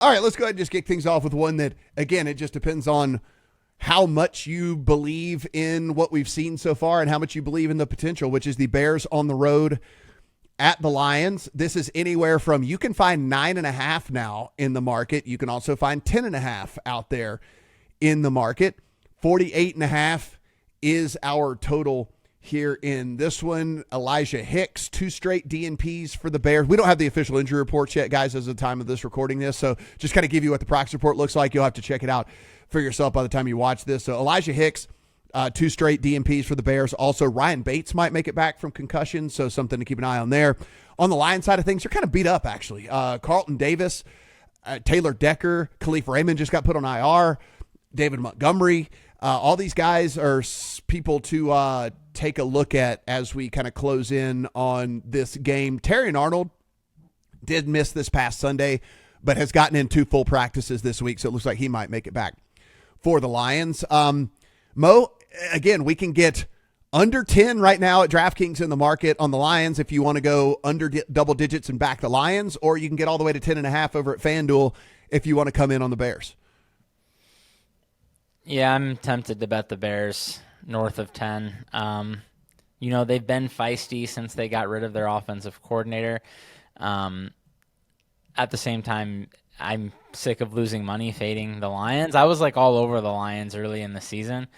All right, let's go ahead and just kick things off with one that, again, it just depends on how much you believe in what we've seen so far and how much you believe in the potential, which is the Bears on the road at the Lions. This is anywhere from, you can find 9.5 now in the market. You can also find 10.5 out there in the market. 48.5 is our total here in this one. Elijah Hicks, 2 straight DNPs for the Bears. We don't have the official injury reports yet, guys, as of the time of this recording this. So just kind of give you what the practice report looks like. You'll have to check it out for yourself by the time you watch this. So Elijah Hicks, 2 straight DNPs for the Bears. Also, Ryan Bates might make it back from concussion, so something to keep an eye on there. On the Lions side of things, they're kind of beat up, actually. Carlton Davis, Taylor Decker, Khalif Raymond just got put on IR. David Montgomery. All these guys are people to take a look at as we kind of close in on this game. Terrion Arnold did miss this past Sunday, but has gotten in 2 full practices this week, so it looks like he might make it back for the Lions. Mo, again, we can get under 10 right now at DraftKings in the market on the Lions if you want to go under double digits and back the Lions, or you can get all the way to 10.5 over at FanDuel if you want to come in on the Bears. Yeah, I'm tempted to bet the Bears north of 10. They've been feisty since they got rid of their offensive coordinator. At the same time, I'm sick of losing money fading the Lions. I was all over the Lions early in the season,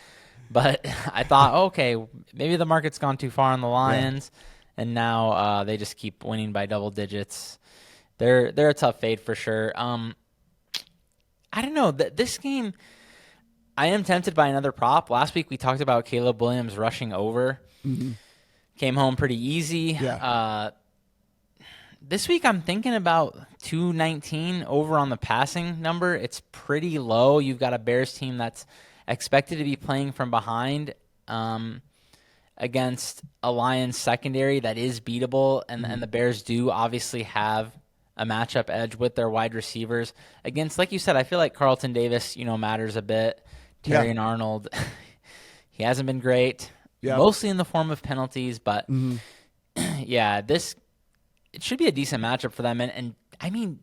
but I thought, okay, maybe the market's gone too far on the Lions, and now they just keep winning by double digits. They're a tough fade for sure. I don't know. This game, I am tempted by another prop. Last week we talked about Caleb Williams rushing over. Mm-hmm. Came home pretty easy. Yeah. This week I'm thinking about 219 over on the passing number. It's pretty low. You've got a Bears team that's expected to be playing from behind against a Lions secondary that is beatable, and the Bears do obviously have a matchup edge with their wide receivers. Against, like you said, I feel like Carlton Davis, matters a bit. Terrion Arnold, he hasn't been great, mostly in the form of penalties, but it should be a decent matchup for them. And I mean,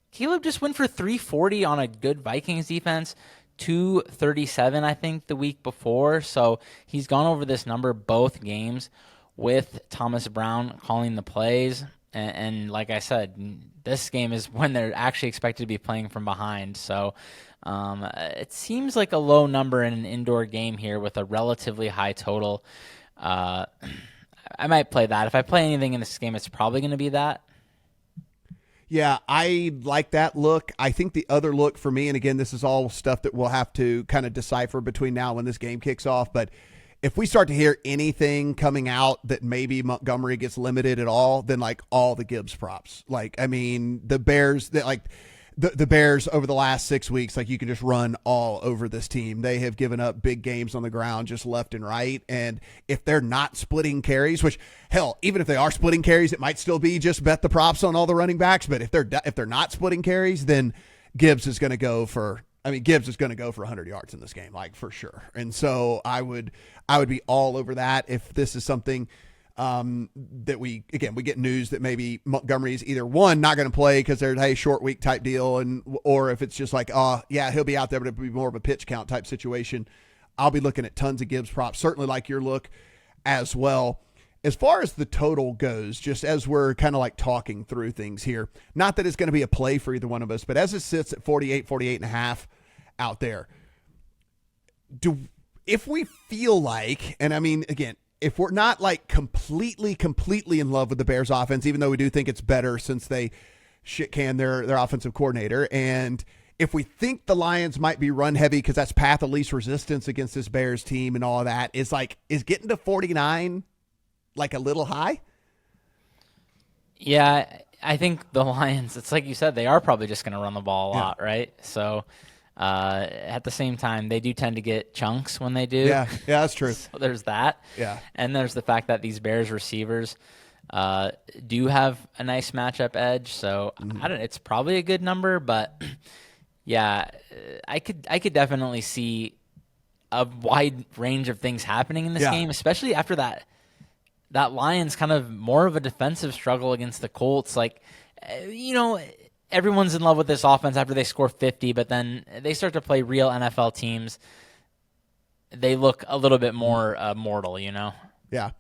Caleb just went for 340 on a good Vikings defense, 237, I think, the week before. So he's gone over this number both games with Thomas Brown calling the plays. And like I said, this game is when they're actually expected to be playing from behind. So it seems like a low number in an indoor game here with a relatively high total. I might play that. If I play anything in this game, it's probably going to be that. Yeah, I like that look. I think the other look for me, and again, this is all stuff that we'll have to kind of decipher between now and when this game kicks off, but if we start to hear anything coming out that maybe Montgomery gets limited at all, then all the Gibbs props. The Bears, the Bears over the last 6 weeks, you can just run all over this team. They have given up big games on the ground just left and right. And if they're not splitting carries, which hell, even if they are splitting carries, it might still be just bet the props on all the running backs. But if they're not splitting carries, then Gibbs is going to go for 100 yards in this game, for sure. And so I would be all over that if this is something that we get news that maybe Montgomery is either one, not going to play because they're a short week type deal, or if it's just he'll be out there, but it'll be more of a pitch count type situation. I'll be looking at tons of Gibbs props, certainly like your look as well. As far as the total goes, just as we're kind of talking through things here, not that it's going to be a play for either one of us, but as it sits at 48.5 out there, if we feel like, and I mean, again, if we're not completely in love with the Bears offense, even though we do think it's better since they shit-canned their offensive coordinator, and if we think the Lions might be run heavy because that's path of least resistance against this Bears team and all of that, is getting to 49 a little high? Yeah, I think the Lions, it's like you said, they are probably just going to run the ball a lot, right? So at the same time, they do tend to get chunks when they do. Yeah, that's true. So there's that. Yeah. And there's the fact that these Bears receivers do have a nice matchup edge. So I don't. It's probably a good number, but yeah, I could definitely see a wide range of things happening in this game, especially after that Lions kind of more of a defensive struggle against the Colts. everyone's in love with this offense after they score 50, but then they start to play real NFL teams. They look a little bit more mortal, you know? Yeah.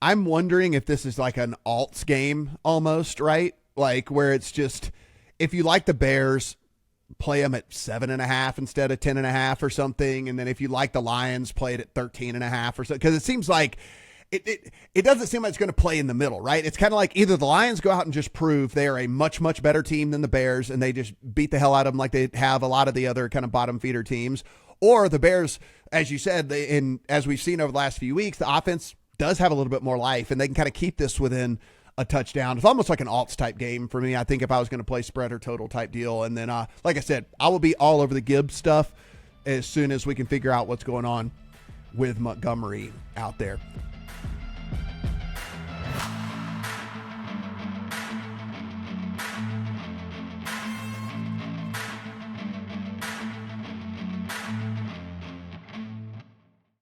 I'm wondering if this is like an alts game almost, right? Like where it's just, if you like the Bears, play them at 7.5 instead of 10.5 or something. And then if you like the Lions, play it at 13.5 or so. Because it seems like it doesn't seem like it's going to play in the middle, right? It's kind of like either the Lions go out and just prove they are a much, much better team than the Bears, and they just beat the hell out of them like they have a lot of the other kind of bottom feeder teams, or the Bears, as you said, as we've seen over the last few weeks, the offense does have a little bit more life, and they can kind of keep this within a touchdown. It's almost like an alts type game for me, I think, if I was going to play spread or total type deal. And then, like I said, I will be all over the Gibbs stuff as soon as we can figure out what's going on with Montgomery out there.